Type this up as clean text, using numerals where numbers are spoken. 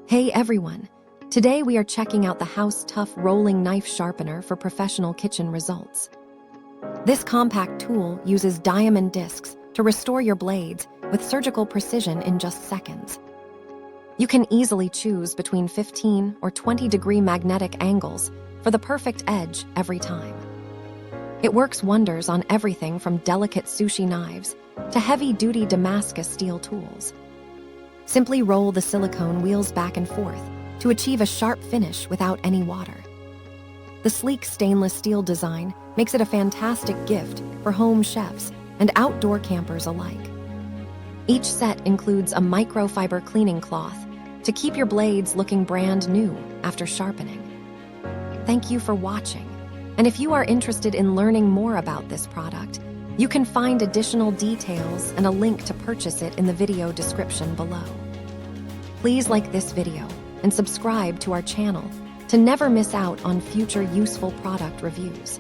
Hey everyone! Today we are checking out the Tuff rolling knife sharpener for professional kitchen results. This compact tool uses diamond discs to restore your blades with surgical precision in just seconds. You can easily choose between 15 or 20-degree magnetic angles for the perfect edge every time. It works wonders on everything from delicate sushi knives to heavy-duty Damascus steel tools. Simply roll the silicone wheels back and forth to achieve a sharp finish without any water. The sleek stainless steel design makes it a fantastic gift for home chefs and outdoor campers alike. Each set includes a microfiber cleaning cloth to keep your blades looking brand new after sharpening. Thank you for watching, and if you are interested in learning more about this product, you can find additional details and a link to purchase it in the video description below. Please like this video and subscribe to our channel to never miss out on future useful product reviews.